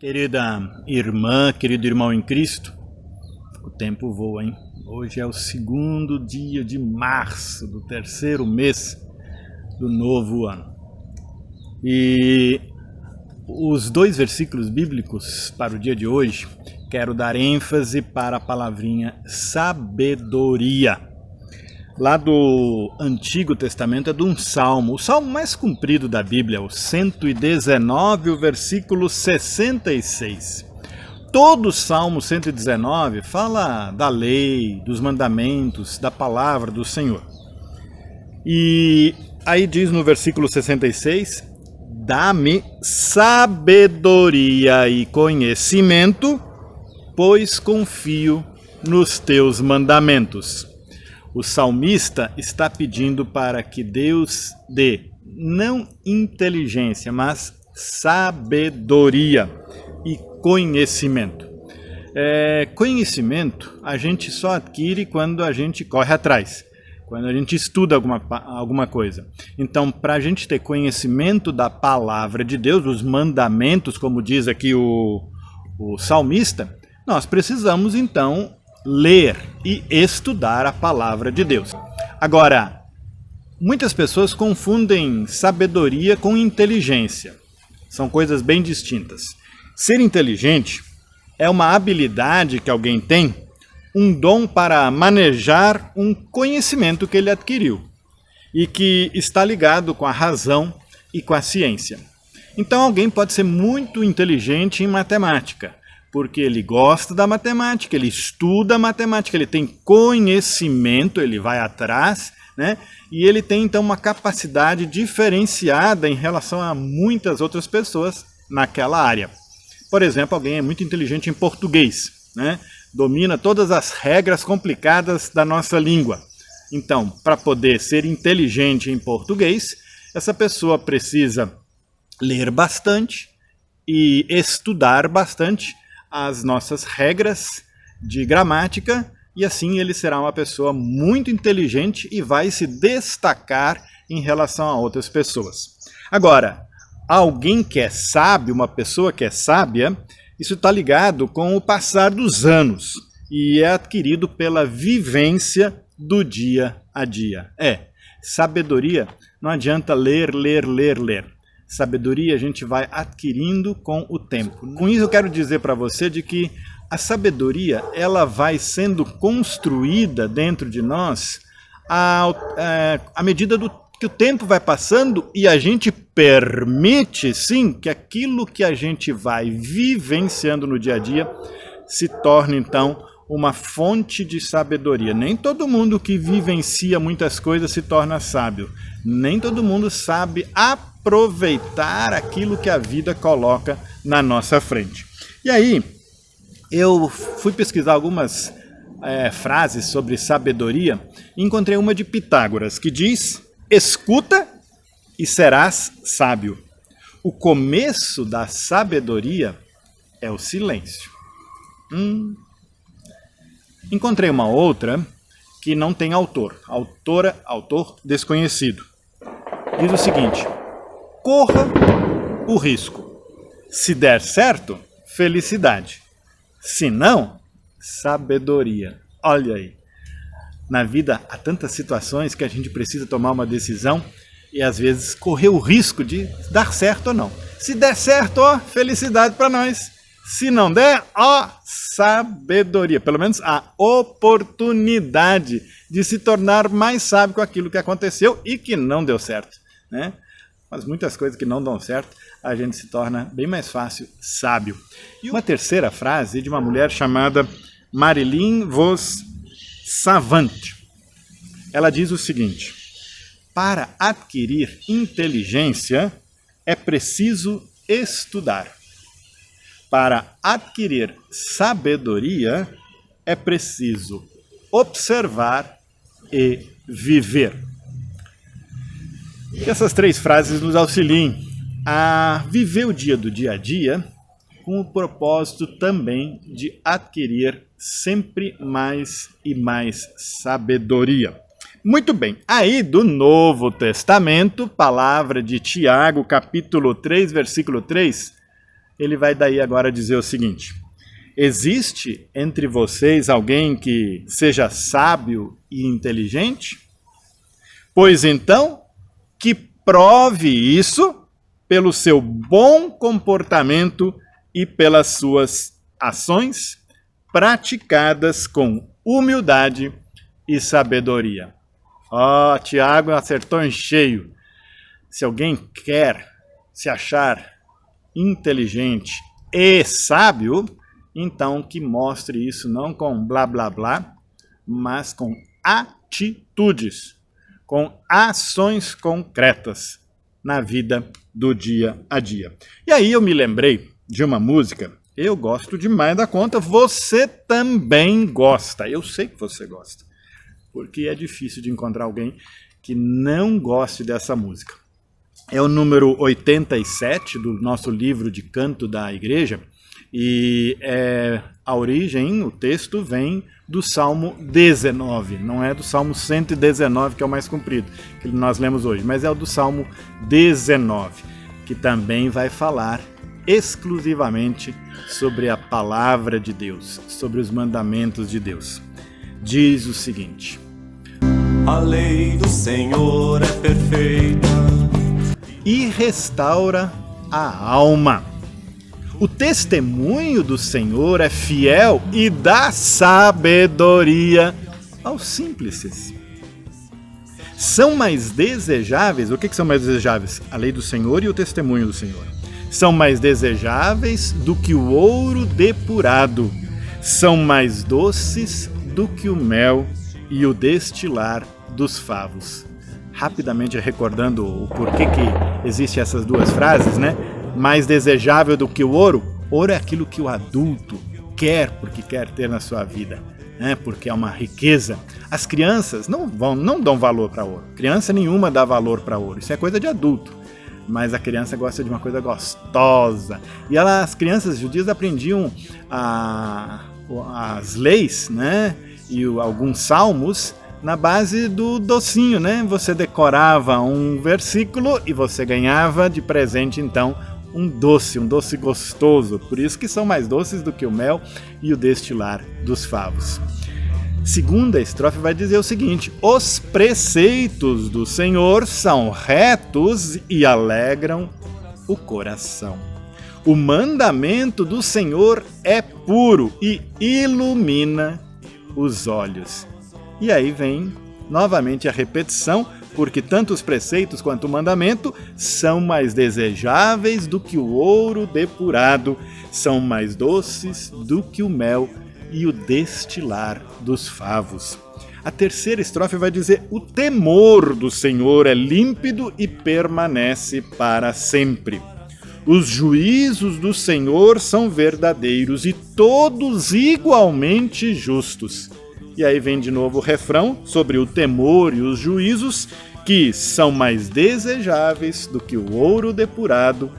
Querida irmã, querido irmão em Cristo, o tempo voa, hein? Hoje é o segundo dia de março, do terceiro mês do novo ano. E os dois versículos bíblicos para o dia de hoje, quero dar ênfase para a palavrinha sabedoria. Lá do Antigo Testamento é de um salmo, o salmo mais comprido da Bíblia, o 119, o versículo 66. Todo o salmo 119 fala da lei, dos mandamentos, da palavra do Senhor. E aí diz no versículo 66, dá-me sabedoria e conhecimento, pois confio nos teus mandamentos. O salmista está pedindo para que Deus dê não inteligência, mas sabedoria e conhecimento. Conhecimento a gente só adquire quando a gente corre atrás, quando a gente estuda alguma coisa. Então, para a gente ter conhecimento da palavra de Deus, dos mandamentos, como diz aqui o salmista, nós precisamos então ler e estudar a palavra de Deus. Agora, muitas pessoas confundem sabedoria com inteligência. São coisas bem distintas. Ser inteligente é uma habilidade que alguém tem, um dom para manejar um conhecimento que ele adquiriu e que está ligado com a razão e com a ciência. Então, alguém pode ser muito inteligente em matemática, porque ele gosta da matemática, ele estuda matemática, ele tem conhecimento, ele vai atrás, né? E ele tem então uma capacidade diferenciada em relação a muitas outras pessoas naquela área. Por exemplo, alguém é muito inteligente em português, né? Domina todas as regras complicadas da nossa língua. Então, para poder ser inteligente em português, essa pessoa precisa ler bastante e estudar bastante as nossas regras de gramática, e assim ele será uma pessoa muito inteligente e vai se destacar em relação a outras pessoas. Agora, alguém que é sábio, uma pessoa que é sábia, isso está ligado com o passar dos anos e é adquirido pela vivência do dia a dia. Sabedoria não adianta ler. Sabedoria a gente vai adquirindo com o tempo. Com isso eu quero dizer para você de que a sabedoria ela vai sendo construída dentro de nós à medida que o tempo vai passando e a gente permite, sim, que aquilo que a gente vai vivenciando no dia a dia se torne, então, uma fonte de sabedoria. Nem todo mundo que vivencia muitas coisas se torna sábio. Nem todo mundo sabe aproveitar aquilo que a vida coloca na nossa frente. E aí, eu fui pesquisar algumas frases sobre sabedoria e encontrei uma de Pitágoras, que diz: escuta e serás sábio. O começo da sabedoria é o silêncio. Encontrei uma outra que não tem autor. Autor desconhecido. Diz o seguinte: corra o risco. Se der certo, felicidade. Se não, sabedoria. Olha aí. Na vida há tantas situações que a gente precisa tomar uma decisão e às vezes correr o risco de dar certo ou não. Se der certo, felicidade para nós. Se não der, sabedoria. Pelo menos a oportunidade de se tornar mais sábio com aquilo que aconteceu e que não deu certo, né? Mas muitas coisas que não dão certo, a gente se torna bem mais fácil sábio. E uma terceira frase de uma mulher chamada Marilyn Vos Savant. Ela diz o seguinte: para adquirir inteligência é preciso estudar. Para adquirir sabedoria é preciso observar e viver. Que essas três frases nos auxiliem a viver o dia do dia a dia com o propósito também de adquirir sempre mais e mais sabedoria. Muito bem, aí do Novo Testamento, palavra de Tiago, capítulo 3, versículo 3, ele vai daí agora dizer o seguinte: existe entre vocês alguém que seja sábio e inteligente? Pois então, que prove isso pelo seu bom comportamento e pelas suas ações praticadas com humildade e sabedoria. Tiago acertou em cheio. Se alguém quer se achar inteligente e sábio, então que mostre isso não com blá blá blá, mas com atitudes, com ações concretas na vida do dia a dia. E aí eu me lembrei de uma música, eu gosto demais da conta, você também gosta, eu sei que você gosta, porque é difícil de encontrar alguém que não goste dessa música. É o número 87 do nosso livro de canto da igreja, e a origem, o texto vem do Salmo 19, não é do Salmo 119, que é o mais comprido, que nós lemos hoje, mas é o do Salmo 19, que também vai falar exclusivamente sobre a palavra de Deus, sobre os mandamentos de Deus. Diz o seguinte: a lei do Senhor é perfeita e restaura a alma. O testemunho do Senhor é fiel e dá sabedoria aos simples. São mais desejáveis, o que são mais desejáveis? A lei do Senhor e o testemunho do Senhor. São mais desejáveis do que o ouro depurado. São mais doces do que o mel e o destilar dos favos. Rapidamente recordando o porquê que existem essas duas frases, né? Mais desejável do que o ouro. Ouro é aquilo que o adulto quer, porque quer ter na sua vida, né? Porque é uma riqueza. As crianças não dão valor para ouro. Criança nenhuma dá valor para ouro. Isso é coisa de adulto. Mas a criança gosta de uma coisa gostosa. E as crianças judias aprendiam as leis, né? E alguns salmos na base do docinho, né? Você decorava um versículo e você ganhava de presente, então, um doce gostoso. Por isso que são mais doces do que o mel e o destilar dos favos. Segunda estrofe vai dizer o seguinte: os preceitos do Senhor são retos e alegram o coração. O mandamento do Senhor é puro e ilumina os olhos. E aí vem novamente a repetição, porque tanto os preceitos quanto o mandamento são mais desejáveis do que o ouro depurado, são mais doces do que o mel e o destilar dos favos. A terceira estrofe vai dizer: o temor do Senhor é límpido e permanece para sempre. Os juízos do Senhor são verdadeiros e todos igualmente justos. E aí vem de novo o refrão sobre o temor e os juízos, que são mais desejáveis do que o ouro depurado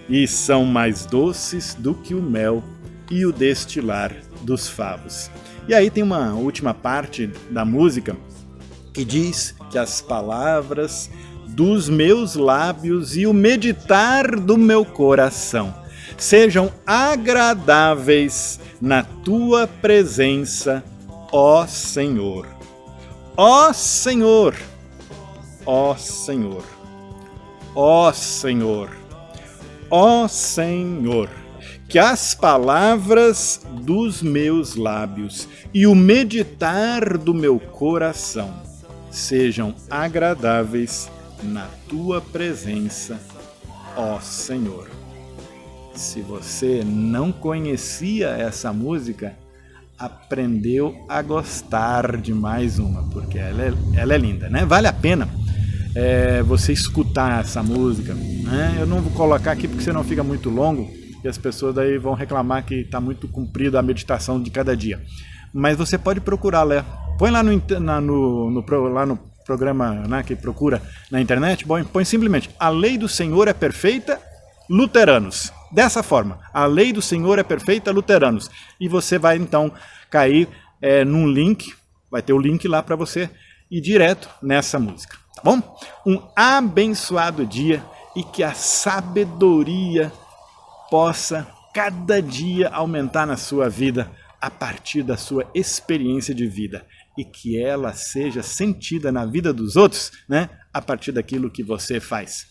e são mais doces do que o mel e o destilar dos favos. E aí tem uma última parte da música que diz que as palavras dos meus lábios e o meditar do meu coração sejam agradáveis na tua presença, ó Senhor. Ó Senhor, ó Senhor, ó Senhor, ó Senhor, que as palavras dos meus lábios e o meditar do meu coração sejam agradáveis na tua presença, ó Senhor. Se você não conhecia essa música, aprendeu a gostar de mais uma, porque ela é linda, né? Vale a pena você escutar essa música, né? Eu não vou colocar aqui porque senão fica muito longo e as pessoas daí vão reclamar que está muito comprida a meditação de cada dia. Mas você pode procurar lá, põe lá no programa, né, que procura na internet, põe simplesmente: a lei do Senhor é perfeita, luteranos. Dessa forma, a lei do Senhor é perfeita, luteranos. E você vai então cair num link, vai ter o link lá para você ir direto nessa música, tá bom? Um abençoado dia e que a sabedoria possa cada dia aumentar na sua vida a partir da sua experiência de vida e que ela seja sentida na vida dos outros, né, a partir daquilo que você faz.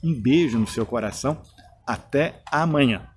Um beijo no seu coração. Até amanhã.